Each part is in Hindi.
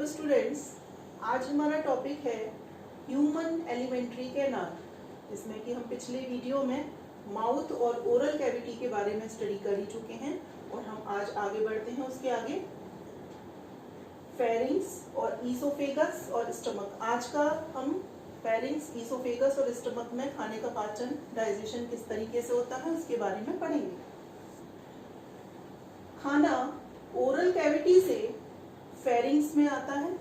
स्टूडेंट्स, आज हमारा टॉपिक है ह्यूमन एलिमेंट्री कैनाल, जिसमें कि हम पिछले वीडियो में माउथ और ओरल कैविटी के बारे में स्टडी कर ही चुके हैं और हम आज आगे बढ़ते हैं उसके आगे फेरिंग्स और ईसोफेगस और स्टमक। आज का हम फेरिंग्स, ईसोफेगस और स्टमक में खाने का पाचन, डाइजेशन किस तरीके से होता है उसके बारे में पढ़ेंगे। खाना ओरल कैविटी से फेरिंग्स में आता है।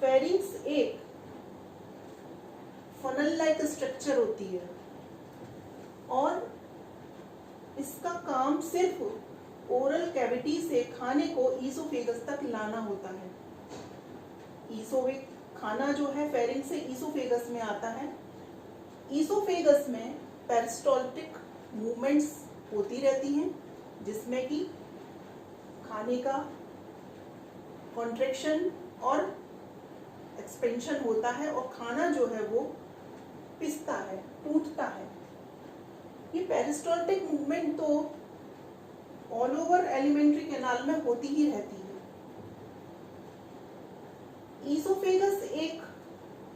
फेरिंग्स एक फनल लाइक स्ट्रक्चर होती है और इसका काम सिर्फ ओरल कैविटी से खाने को ईसोफेगस तक लाना होता है। खाना जो है फेरिंग्स से ईसोफेगस में आता है। ईसोफेगस में पेरिस्टाल्टिक मूवमेंट्स होती रहती हैं, जिसमें कि खाने का कॉन्ट्रैक्शन और एक्सपेंशन होता है और खाना जो है वो पिसता है, टूटता है। ये पेरिस्टाल्टिक मूवमेंट तो ऑल ओवर एलिमेंट्री कैनाल में होती ही रहती है। ईसोफेगस एक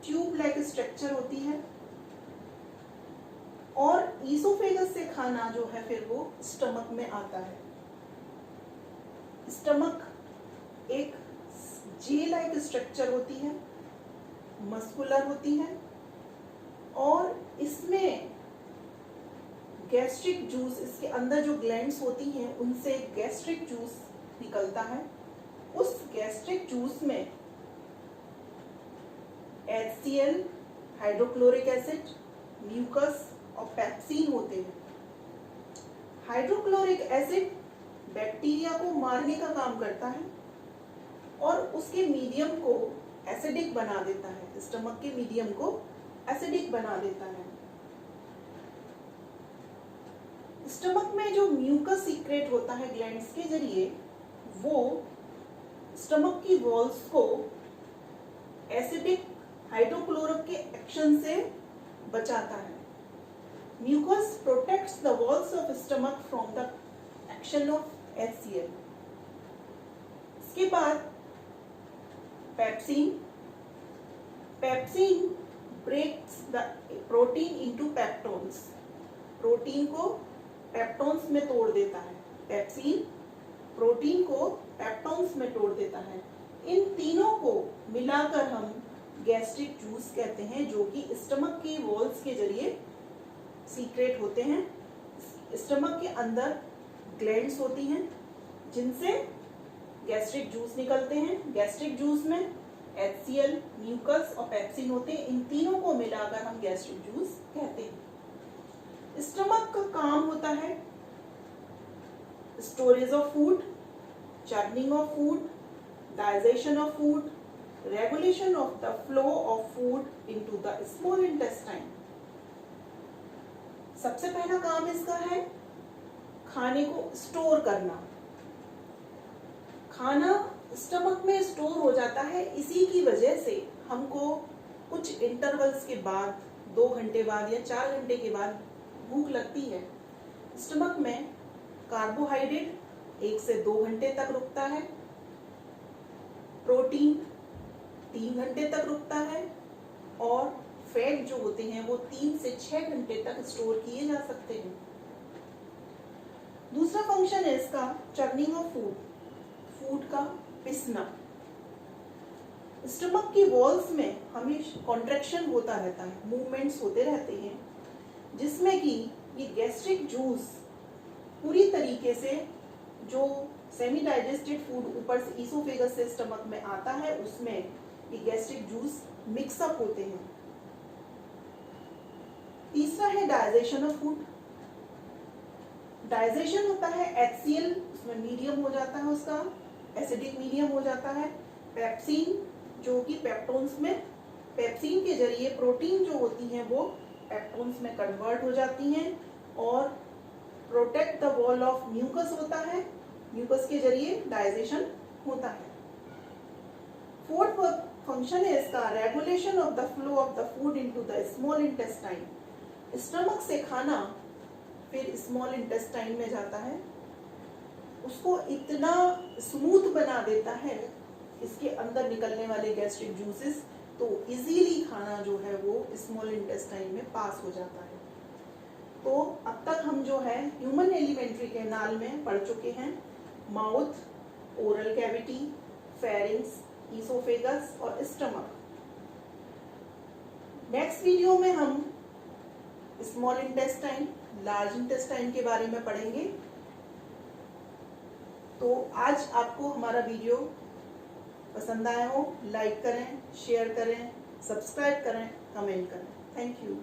ट्यूब लाइक स्ट्रक्चर होती है और ईसोफेगस से खाना जो है फिर वो स्टमक में आता है। स्टमक एक जे लाइक स्ट्रक्चर होती है, मस्कुलर होती है और इसमें गैस्ट्रिक जूस, इसके अंदर जो ग्लैंड्स होती हैं उनसे गैस्ट्रिक जूस निकलता है। उस गैस्ट्रिक जूस में HCl, हाइड्रोक्लोरिक एसिड, म्यूकस और पेप्सिन होते हैं। हाइड्रोक्लोरिक एसिड बैक्टीरिया को मारने का काम करता है और उसके मीडियम को एसिडिक बना देता है। स्टमक के मीडियम को एसिडिक बना देता है। स्टमक में जो म्यूकस सीक्रेट होता है ग्लैंड्स के जरिए, वो स्टमक की वॉल्स को एसिडिक हाइड्रोक्लोरिक के एक्शन से बचाता है। Mucus protects the walls of stomach from the action of HCl। इसके बाद pepsin breaks the protein into peptones. Protein को पेप्टोन्स में तोड़ देता है। पेप्सिन प्रोटीन को पेप्टोन्स में तोड़ देता है। इन तीनों को मिलाकर हम गैस्ट्रिक जूस कहते हैं, जो कि स्टमक की वॉल्स के जरिए सीक्रेट होते हैं। स्टमक के अंदर ग्लैंड्स होती हैं जिनसे गैस्ट्रिक जूस निकलते हैं। गैस्ट्रिक जूस में HCl, म्यूकस और पेप्सिन होते हैं। इन तीनों को मिलाकर हम गैस्ट्रिक जूस कहते हैं। स्टमक का काम होता है storage of food, churning of food, digestion of food, regulation of the flow of food into the small intestine. सबसे पहला काम इसका है खाने को स्टोर करना। खाना स्टमक में स्टोर हो जाता है। इसी की वजह से हमको कुछ इंटरवल्स के बाद, 2 घंटे बाद या 4 घंटे के बाद भूख लगती है। स्टमक में कार्बोहाइड्रेट 1 से 2 घंटे तक रुकता है, प्रोटीन 3 घंटे तक रुकता है और फैट जो होते हैं वो 3 से 6 घंटे तक स्टोर किए जा सकते हैं। दूसरा फंक्शन है इसका चर्निंग ऑफ फूड, फूड का पिसना। स्टमक की वॉल्स में हमेशा कॉन्ट्रैक्शन होता रहता है, मूवमेंट्स होते रहते हैं, जिसमें कि ये गैस्ट्रिक जूस पूरी तरीके से जो सेमी डाइजेस्टेड फूड ऊपर से ईसोफेगस से स्टमक में आता है, उसमें ये गैस्ट्रिक जूस मिक्सअप होते हैं। तीसरा है डाइजेशन ऑफ फूड। डाइजेशन होता है HCl, उसमें मीडियम हो जाता है, उसका एसिडिक मीडियम हो जाता है। पेप्सिन जो कि पेप्टोन्स में, पेप्सिन के जरिए प्रोटीन जो होती हैं वो पेप्टोन्स में कन्वर्ट हो जाती हैं और protect the wall of mucus होता है। म्यूकस के जरिए डाइजेशन होता है। फोर्थ फंक्शन है इसका regulation of the flow of the food into the small intestine. Stomach से खाना फिर स्मॉल इंटेस्टाइन में जाता है, उसको इतना स्मूथ बना देता है, इसके अंदर निकलने वाले गैस्ट्रिक जूसेस, तो इजीली खाना जो है वो स्मॉल इंटेस्टाइन में पास हो जाता है। तो अब तक हम जो है ह्यूमन एलिमेंट्री के नाल में पढ़ चुके हैं mouth, oral cavity, pharynx, oesophagus और स्टमक। नेक्स्ट वीडियो में हम स्मॉल इंटेस्टाइन, लार्ज इंटेस्टाइन के बारे में पढ़ेंगे। तो आज आपको हमारा वीडियो पसंद आया हो, लाइक करें, शेयर करें, सब्सक्राइब करें, कमेंट करें। Thank you.